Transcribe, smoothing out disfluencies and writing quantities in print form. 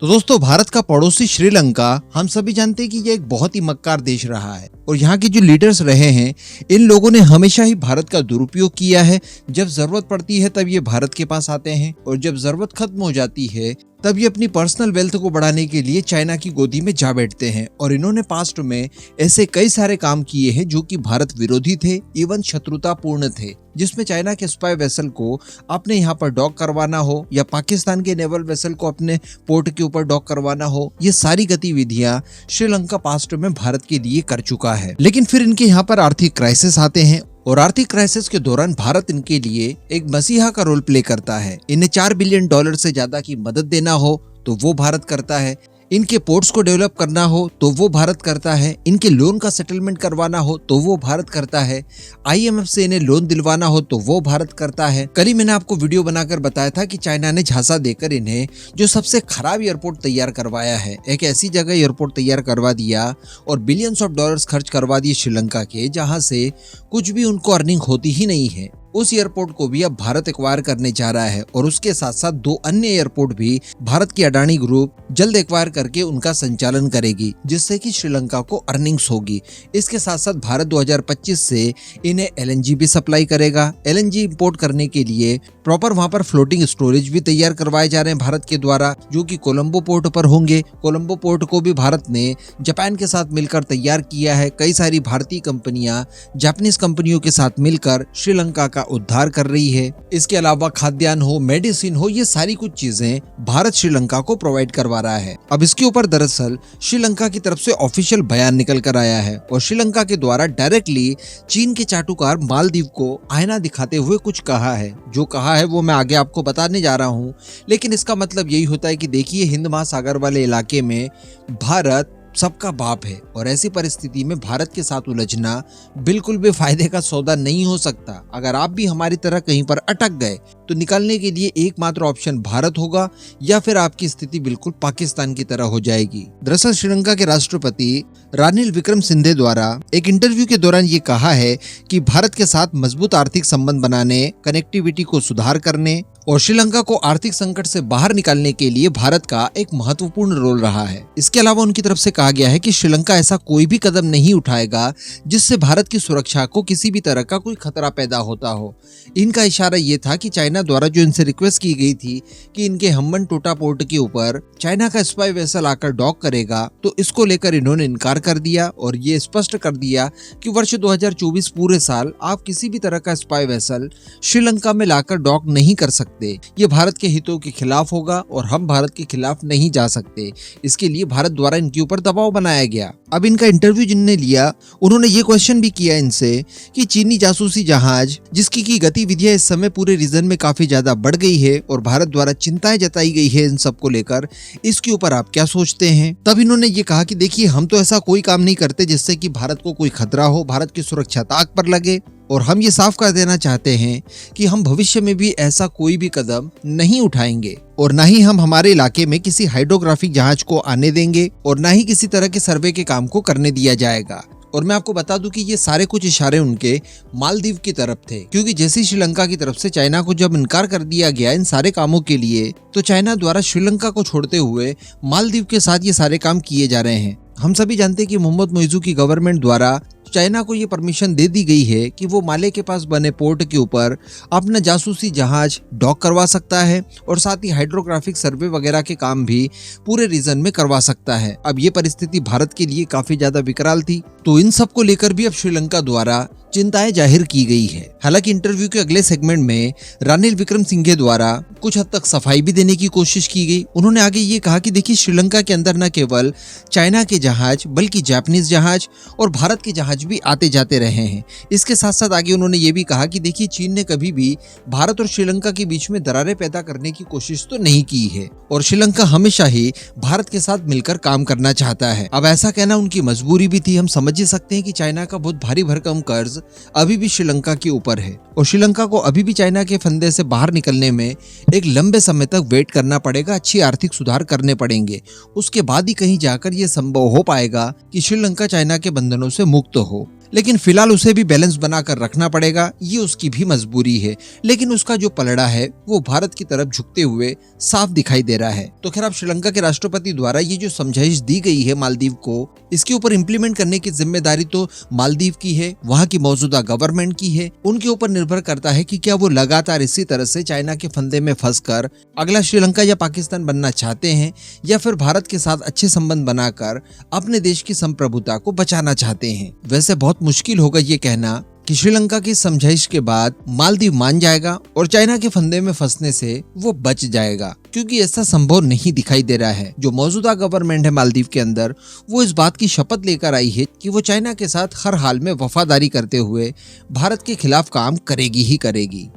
तो दोस्तों, भारत का पड़ोसी श्रीलंका हम सभी जानते हैं कि ये एक बहुत ही मक्कार देश रहा है और यहाँ के जो लीडर्स रहे हैं, इन लोगों ने हमेशा ही भारत का दुरुपयोग किया है। जब जरूरत पड़ती है तब ये भारत के पास आते हैं और जब जरूरत खत्म हो जाती है तब ये अपनी पर्सनल वेल्थ को बढ़ाने के लिए चाइना की गोदी में जा बैठते हैं। और इन्होंने पास्ट में ऐसे कई सारे काम किए हैं जो कि भारत विरोधी थे, इवन शत्रुतापूर्ण थे, जिसमें चाइना के स्पाई वेसल को अपने यहाँ पर डॉक करवाना हो या पाकिस्तान के नेवल वेसल को अपने पोर्ट के ऊपर डॉक करवाना हो, ये सारी गतिविधियां श्रीलंका पास्ट में भारत के लिए कर चुका है। लेकिन फिर इनके यहाँ पर आर्थिक क्राइसिस आते हैं और आर्थिक क्राइसिस के दौरान भारत इनके लिए एक मसीहा का रोल प्ले करता है। इन्हें $4 बिलियन से ज्यादा की मदद देना हो तो वो भारत करता है, इनके पोर्ट्स को डेवलप करना हो तो वो भारत करता है, इनके लोन का सेटलमेंट करवाना हो तो वो भारत करता है, IMF से इन्हें लोन दिलवाना हो तो वो भारत करता है। कल ही मैंने आपको वीडियो बनाकर बताया था कि चाइना ने झांसा देकर इन्हें जो सबसे खराब एयरपोर्ट तैयार करवाया है, एक ऐसी जगह एयरपोर्ट तैयार करवा दिया और बिलियंस ऑफ डॉलर्स खर्च करवा दिए श्रीलंका के, जहां से कुछ भी उनको अर्निंग होती ही नहीं है। उस एयरपोर्ट को भी अब भारत एक्वायर करने जा रहा है और उसके साथ साथ 2 अन्य एयरपोर्ट भी भारत की अडानी ग्रुप जल्द एक्वायर करके उनका संचालन करेगी, जिससे कि श्रीलंका को अर्निंग्स होगी। इसके साथ साथ भारत 2025 से इन्हें LNG भी सप्लाई करेगा। LNG इंपोर्ट करने के लिए प्रॉपर वहां पर फ्लोटिंग स्टोरेज भी तैयार करवाए जा रहे हैं भारत के द्वारा, जो कि कोलंबो पोर्ट पर होंगे। कोलंबो पोर्ट को भी भारत ने जापान के साथ मिलकर तैयार किया है। कई सारी भारतीय कंपनियां जापानीज कंपनियों के साथ मिलकर श्रीलंका का उद्धार कर रही है। इसके अलावा खाद्यान्न हो, मेडिसिन हो, ये सारी कुछ चीजें भारत श्रीलंका को प्रोवाइड करवा रहा है। अब इसके ऊपर दरअसल श्रीलंका की तरफ से ऑफिशियल बयान निकल कर आया है और श्रीलंका के द्वारा डायरेक्टली चीन के चाटुकार मालदीव को आईना दिखाते हुए कुछ कहा है। जो कहा है वो मैं आगे आपको बताने जा रहा हूँ, लेकिन इसका मतलब यही होता है कि देखिए, हिंद महासागर वाले इलाके में भारत सबका बाप है और ऐसी परिस्थिति में भारत के साथ उलझना बिल्कुल भी फायदे का सौदा नहीं हो सकता। अगर आप भी हमारी तरह कहीं पर अटक गए तो निकलने के लिए एकमात्र ऑप्शन भारत होगा या फिर आपकी स्थिति बिल्कुल पाकिस्तान की तरह हो जाएगी। दरअसल श्रीलंका के राष्ट्रपति रानिल विक्रमसिंघे द्वारा एक इंटरव्यू के दौरान ये कहा है कि भारत के साथ मजबूत आर्थिक संबंध बनाने, कनेक्टिविटी को सुधार करने और श्रीलंका को आर्थिक संकट से बाहर निकालने के लिए भारत का एक महत्वपूर्ण रोल रहा है। इसके अलावा उनकी तरफ से कहा गया है कि श्रीलंका ऐसा कोई भी कदम नहीं उठाएगा जिससे भारत की सुरक्षा को किसी भी तरह का कोई खतरा पैदा होता हो। इनका इशारा ये था कि चाइना द्वारा जो इनसे रिक्वेस्ट की गई थी कि इनके हम्बन टोटा पोर्ट के ऊपर चाइना का स्पाई वेसल आकर डॉक करेगा, तो इसको लेकर इन्होंने इनकार कर दिया और ये स्पष्ट कर दिया कि वर्ष 2024 पूरे साल आप किसी भी तरह का स्पाई वेसल श्रीलंका में लाकर डॉक नहीं कर सकते। ये भारत के हितों के खिलाफ होगा और हम भारत के खिलाफ नहीं जा सकते। इसके लिए भारत द्वारा इनके ऊपर दबाव बनाया गया। अब इनका इंटरव्यू जिनने लिया उन्होंने ये क्वेश्चन भी किया इनसे कि चीनी जासूसी जहाज जिसकी की गतिविधियां इस समय पूरे रीजन में काफी ज्यादा बढ़ गई है और भारत द्वारा चिंताएं जताई गई है इन सब को लेकर, इसके ऊपर आप क्या सोचते हैं। तब इन्होंने ये कहा कि देखिए, हम तो ऐसा कोई काम नहीं करते जिससे कि भारत को कोई खतरा हो, भारत की सुरक्षा ताक पर लगे, और हम ये साफ कर देना चाहते हैं कि हम भविष्य में भी ऐसा कोई भी कदम नहीं उठाएंगे और ना ही हम हमारे इलाके में किसी हाइड्रोग्राफिक जहाज को आने देंगे और ना ही किसी तरह के सर्वे के काम को करने दिया जाएगा। और मैं आपको बता दूं कि ये सारे कुछ इशारे उनके मालदीव की तरफ थे, क्योंकि जैसे श्रीलंका की तरफ से चाइना को जब इनकार कर दिया गया इन सारे कामों के लिए, तो चाइना द्वारा श्रीलंका को छोड़ते हुए मालदीव के साथ ये सारे काम किए जा रहे हैं। हम सभी जानते हैं कि मोहम्मद मोइजू की गवर्नमेंट द्वारा चाइना को ये परमिशन दे दी गई है कि वो माले के पास बने पोर्ट के ऊपर अपना जासूसी जहाज डॉक करवा सकता है और साथ ही हाइड्रोग्राफिक सर्वे वगैरह के काम भी पूरे रीजन में करवा सकता है। अब ये परिस्थिति भारत के लिए काफी ज्यादा विकराल थी, तो इन सब को लेकर भी अब श्रीलंका द्वारा चिंताएं जाहिर की गई है। हालांकि इंटरव्यू के अगले सेगमेंट में रानिल विक्रमसिंघे द्वारा कुछ हद तक सफाई भी देने की कोशिश की गई। उन्होंने आगे ये कहा कि देखिए, श्रीलंका के अंदर न केवल चाइना के जहाज बल्कि जापानीज जहाज और भारत के जहाज भी आते जाते रहे हैं। इसके साथ साथ आगे उन्होंने ये भी कहा कि देखिए, चीन ने कभी भी भारत और श्रीलंका के बीच में दरारें पैदा करने की कोशिश तो नहीं की है और श्रीलंका हमेशा ही भारत के साथ मिलकर काम करना चाहता है। अब ऐसा कहना उनकी मजबूरी भी थी। हम समझ ही सकते हैं कि चाइना का बहुत भारी भरकम कर्ज अभी भी श्रीलंका के ऊपर है और श्रीलंका को अभी भी चाइना के फंदे से बाहर निकलने में एक लंबे समय तक वेट करना पड़ेगा, अच्छी आर्थिक सुधार करने पड़ेंगे। उसके बाद ही कहीं जाकर यह संभव हो पाएगा कि श्रीलंका चाइना के बंधनों से मुक्त हो। लेकिन फिलहाल उसे भी बैलेंस बनाकर रखना पड़ेगा, ये उसकी भी मजबूरी है। लेकिन उसका जो पलड़ा है वो भारत की तरफ झुकते हुए साफ दिखाई दे रहा है। तो खैर अब श्रीलंका के राष्ट्रपति द्वारा ये जो समझाइश दी गई है मालदीव को, इसके ऊपर इम्प्लीमेंट करने की जिम्मेदारी तो मालदीव की है, वहाँ की मौजूदा गवर्नमेंट की है। उनके ऊपर निर्भर करता है कि क्या वो लगातार इसी तरह से चाइना के फंदे में फंसकर अगला श्रीलंका या पाकिस्तान बनना चाहते हैं, या फिर भारत के साथ अच्छे संबंध बनाकर अपने देश की संप्रभुता को बचाना चाहते हैं। वैसे बहुत मुश्किल होगा ये कहना कि श्रीलंका की समझाइश के बाद मालदीव मान जाएगा और चाइना के फंदे में फंसने से वो बच जाएगा, क्योंकि ऐसा संभव नहीं दिखाई दे रहा है। जो मौजूदा गवर्नमेंट है मालदीव के अंदर, वो इस बात की शपथ लेकर आई है कि वो चाइना के साथ हर हाल में वफादारी करते हुए भारत के खिलाफ काम करेगी ही करेगी।